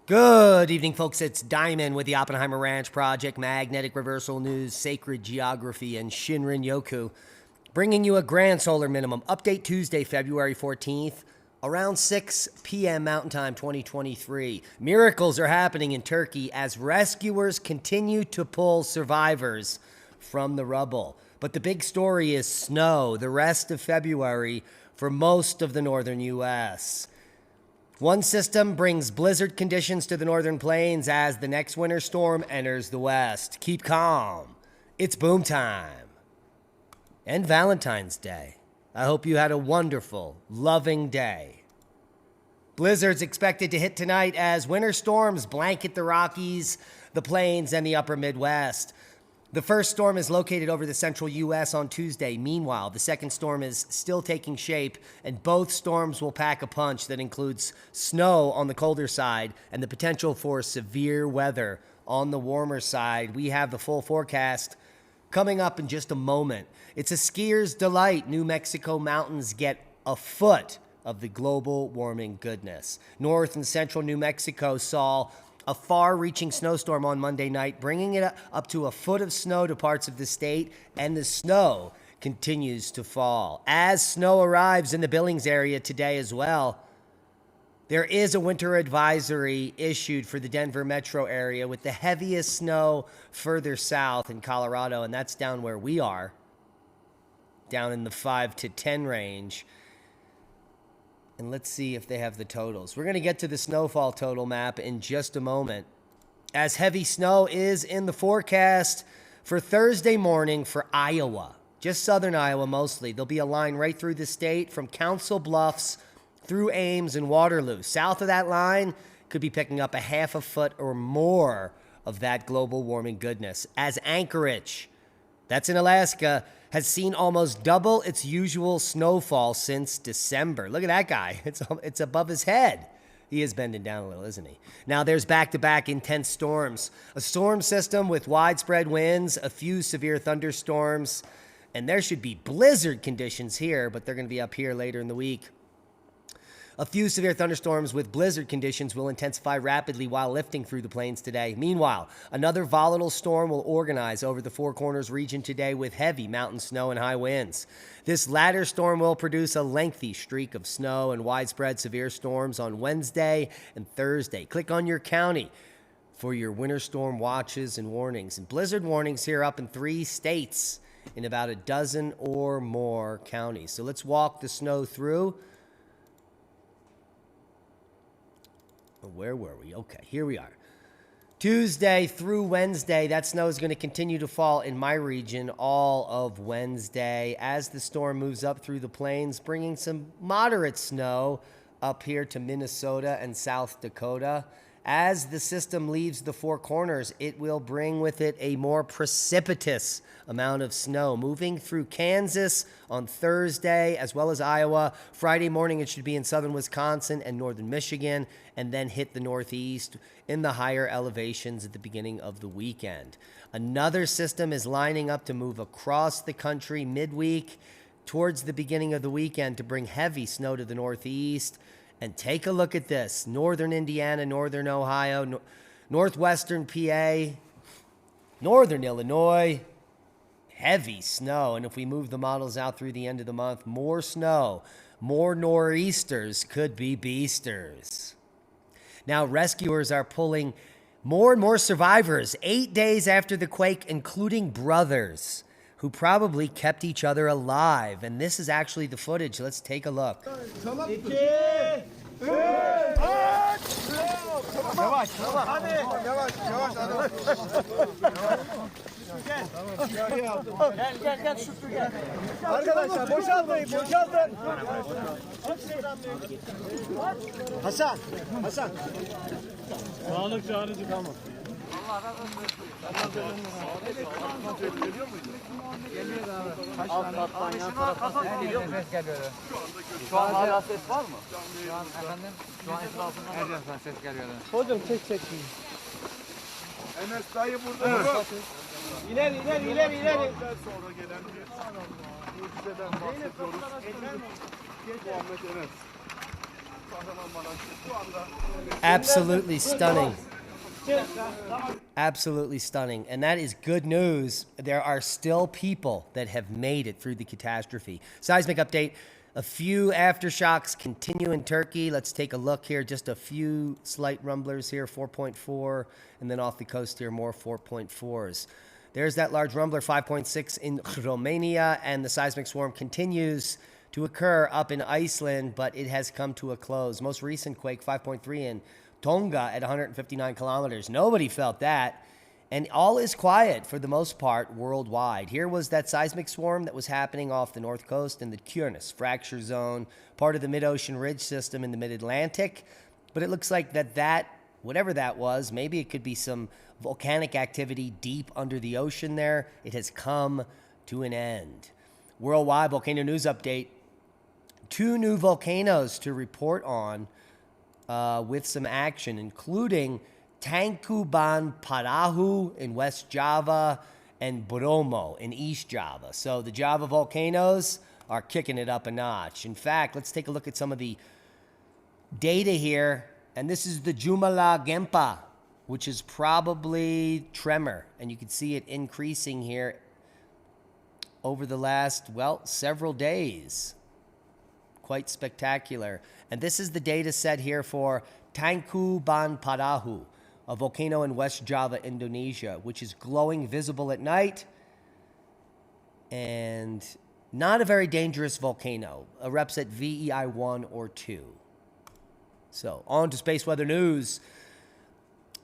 Good evening, folks. It's Diamond with the Oppenheimer Ranch Project, Magnetic Reversal News, Sacred Geography, and Shinrin Yoku, bringing you a grand solar minimum update Tuesday, February 14th, around 6 p.m. Mountain Time 2023. Miracles are happening in Turkey as rescuers continue to pull survivors from the rubble. But the big story is snow the rest of February for most of the northern U.S. One system brings blizzard conditions to the northern plains as the next winter storm enters the west. Keep calm. It's boom time. And Valentine's Day. I hope you had a wonderful, loving day. Blizzards expected to hit tonight as winter storms blanket the Rockies, the plains, and the upper Midwest. The first storm is located over the central U.S. on Tuesday. Meanwhile, the second storm is still taking shape, and both storms will pack a punch that includes snow on the colder side and the potential for severe weather on the warmer side. We have the full forecast coming up in just a moment. It's a skier's delight. New Mexico mountains get a foot of the global warming goodness. North and central New Mexico saw a far-reaching snowstorm on Monday night, bringing it up to a foot of snow to parts of the state, and the snow continues to fall. As snow arrives in the Billings area today as well, there is a winter advisory issued for the Denver metro area with the heaviest snow further south in Colorado, and that's down where we are, down in the 5 to 10 range. And let's see if they have the totals. We're going to get to the snowfall total map in just a moment, as heavy snow is in the forecast for Thursday morning for Iowa, just southern Iowa mostly. There'll be a line right through the state from Council Bluffs through Ames and Waterloo. South of that line could be picking up a half a foot or more of that global warming goodness, as Anchorage, that's in Alaska, has seen almost double its usual snowfall since December. Look at that guy. It's above his head. He is bending down a little, isn't he? Now, there's back-to-back intense storms. A storm system with widespread winds, a few severe thunderstorms, and there should be blizzard conditions here, but they're going to be up here later in the week. A few severe thunderstorms with blizzard conditions will intensify rapidly while lifting through the plains today. Meanwhile, another volatile storm will organize over the Four Corners region today with heavy mountain snow and high winds. This latter storm will produce a lengthy streak of snow and widespread severe storms on Wednesday and Thursday. Click on your county for your winter storm watches and warnings. And blizzard warnings here up in 3 states in about a dozen or more counties. So let's walk the snow through. Where were we? Okay, here we are. Tuesday through Wednesday, that snow is going to continue to fall in my region all of Wednesday as the storm moves up through the plains, bringing some moderate snow up here to Minnesota and South Dakota. As the system leaves the Four Corners, it will bring with it a more precipitous amount of snow, moving through Kansas on Thursday, as well as Iowa. Friday morning, it should be in southern Wisconsin and northern Michigan, and then hit the northeast in the higher elevations at the beginning of the weekend. Another system is lining up to move across the country midweek towards the beginning of the weekend to bring heavy snow to the northeast. And take a look at this. Northern Indiana, northern Ohio, northwestern PA, northern Illinois, heavy snow. And if we move the models out through the end of the month, more snow, more nor'easters could be beasters. Now, rescuers are pulling more and more survivors 8 days after the quake, including brothers who probably kept each other alive. And this is actually the footage. Let's take a look. Gel Şükrü gel. Arkadaşlar boşaltmayın, boşaltın. Hasan. Sağlık çağrıcı tamam. Geliyor abi. Alttan yan taraftan ses geliyor. Şu an hala ses var mı? Şu an efendim? Şu an etrafından her yerden ses geliyor. Hocam çek. Enes dayı burada. İleri. Enes dayı burada. İleri. Hasan. Hasan. Sağlık çağrıcı tamam. Geliyor abi. Kaç tane? 65 geliyor. Şu an hala ses var mı? Şu an efendim? Şu an etrafından. Şu an hala ses var mı? Enes dayı burada. İleri. Sonra gelen bir mucizeden bahsediyoruz. Muhammed Enes. Absolutely stunning. Absolutely stunning. And that is good news. There are still people that have made it through the catastrophe. Seismic update. A few aftershocks continue in Turkey. Let's take a look here. Just a few slight rumblers here, 4.4. And then off the coast here, more 4.4s. There's that large rumbler, 5.6 in Romania. And the seismic swarm continues to occur up in Iceland, but it has come to a close. Most recent quake, 5.3 in Tonga at 159 kilometers. Nobody felt that. And all is quiet for the most part worldwide. Here was that seismic swarm that was happening off the north coast in the Kyrnes fracture zone, part of the mid-ocean ridge system in the mid-Atlantic. But it looks like that, whatever that was, maybe it could be some volcanic activity deep under the ocean there. It has come to an end. Worldwide volcano news update. 2 new volcanoes to report on with some action, including Tangkuban Parahu in West Java and Bromo in East Java. So the Java volcanoes are kicking it up a notch. In fact, let's take a look at some of the data here. And this is the Jumala Gempa, which is probably tremor. And you can see it increasing here over the last, well, several days. Quite spectacular. And this is the data set here for Tangkuban Parahu, a volcano in West Java, Indonesia, which is glowing, visible at night, and not a very dangerous volcano. Erupts at VEI 1 or 2. So, on to space weather news.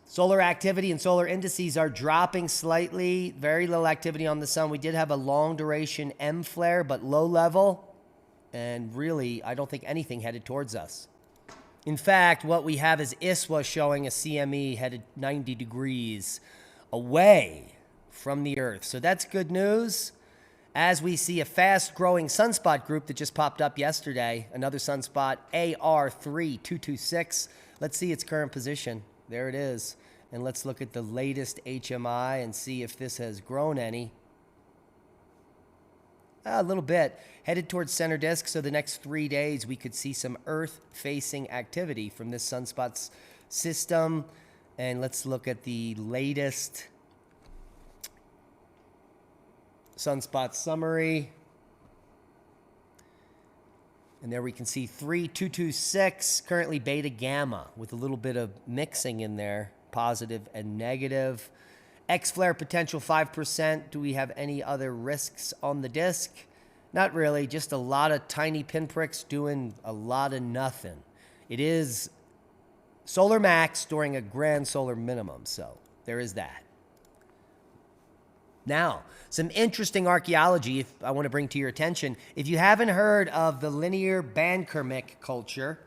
Solar activity and solar indices are dropping slightly. Very little activity on the sun. We did have a long duration M flare, but low level. And really, I don't think anything headed towards us. In fact, what we have is ISWA showing a CME headed 90 degrees away from the Earth. So that's good news. As we see a fast-growing sunspot group that just popped up yesterday, another sunspot, AR3226. Let's see its current position. There it is. And let's look at the latest HMI and see if this has grown any. A little bit. Headed towards center disk, so the next 3 days we could see some Earth-facing activity from this sunspot's system. And let's look at the latest sunspot summary. And there we can see 3226, currently beta gamma, with a little bit of mixing in there, positive and negative. X-flare potential 5%. Do we have any other risks on the disk? Not really, just a lot of tiny pinpricks doing a lot of nothing. It is solar max during a grand solar minimum, so there is that. Now, some interesting archaeology if I want to bring to your attention. If you haven't heard of the linear Bankermick culture,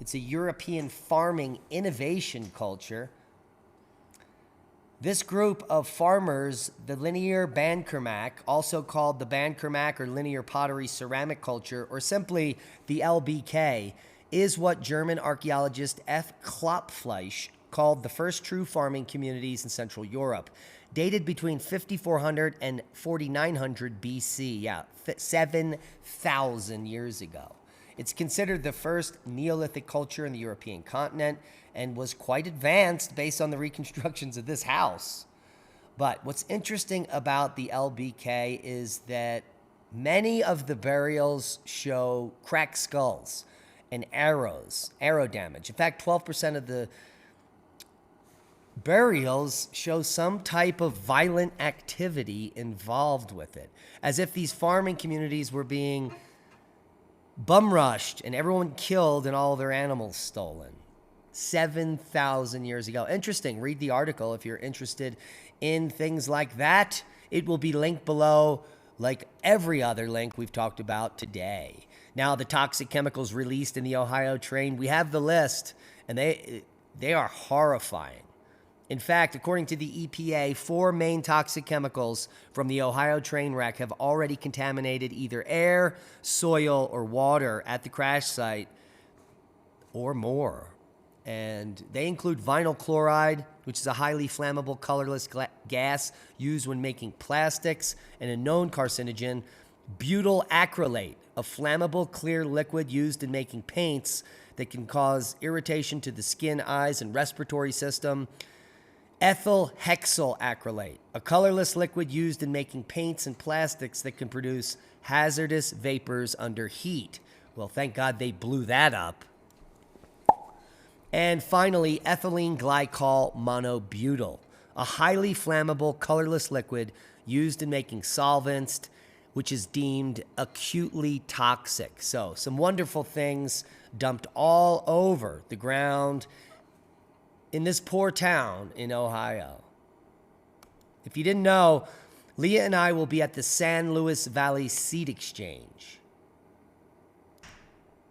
it's a European farming innovation culture. This group of farmers, the linear Bankermack, also called the Bankermack or linear pottery ceramic culture, or simply the LBK, is what German archaeologist F. Klopfleisch called the first true farming communities in Central Europe, dated between 5400 and 4900 BC, 7,000 years ago. It's considered the first Neolithic culture in the European continent and was quite advanced based on the reconstructions of this house. But what's interesting about the LBK is that many of the burials show cracked skulls and arrow damage. In fact, 12% of the burials show some type of violent activity involved with it, as if these farming communities were being bum rushed and everyone killed and all their animals stolen. 7,000 years ago. Interesting. Read the article if you're interested in things like that. It will be linked below, like every other link we've talked about today. Now, the toxic chemicals released in the Ohio train, we have the list, and they are horrifying. In fact, according to the EPA, 4 main toxic chemicals from the Ohio train wreck have already contaminated either air, soil, or water at the crash site, or more. And they include vinyl chloride, which is a highly flammable, colorless gas used when making plastics, and a known carcinogen, butyl acrylate, a flammable, clear liquid used in making paints that can cause irritation to the skin, eyes, and respiratory system. Ethyl hexyl acrylate, a colorless liquid used in making paints and plastics that can produce hazardous vapors under heat. Well, thank God they blew that up. And finally, ethylene glycol monobutyl, a highly flammable, colorless liquid used in making solvents, which is deemed acutely toxic. So, some wonderful things dumped all over the ground in this poor town in Ohio. If you didn't know, Leah and I will be at the San Luis Valley Seed Exchange.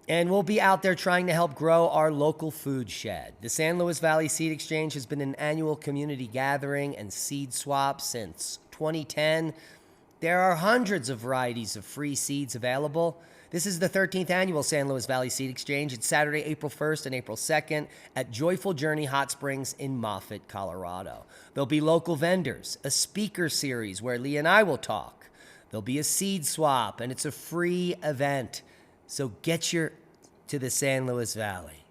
And we'll be out there trying to help grow our local food shed. The San Luis Valley Seed Exchange has been an annual community gathering and seed swap since 2010. There are hundreds of varieties of free seeds available. This is the 13th annual San Luis Valley Seed Exchange. It's Saturday, April 1st and April 2nd at Joyful Journey Hot Springs in Moffett, Colorado. There'll be local vendors, a speaker series where Lee and I will talk. There'll be a seed swap, and it's a free event. So get to the San Luis Valley.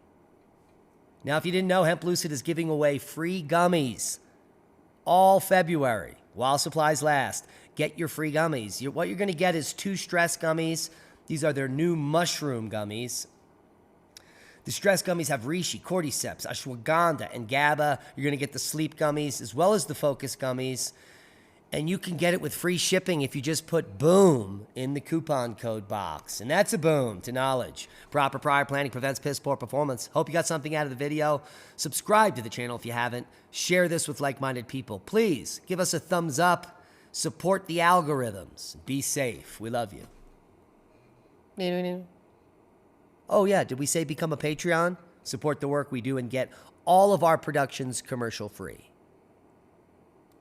Now, if you didn't know, Hemp Lucid is giving away free gummies all February while supplies last. Get your free gummies. What you're going to get is 2 stress gummies. These are their new mushroom gummies. The stress gummies have reishi, cordyceps, ashwagandha, and GABA. You're going to get the sleep gummies as well as the focus gummies. And you can get it with free shipping if you just put BOOM in the coupon code box. And that's a boom to knowledge. Proper prior planning prevents piss poor performance. Hope you got something out of the video. Subscribe to the channel if you haven't. Share this with like-minded people. Please give us a thumbs up. Support the algorithms. Be safe. We love you. Oh yeah, did we say become a Patreon? Support the work we do and get all of our productions commercial free.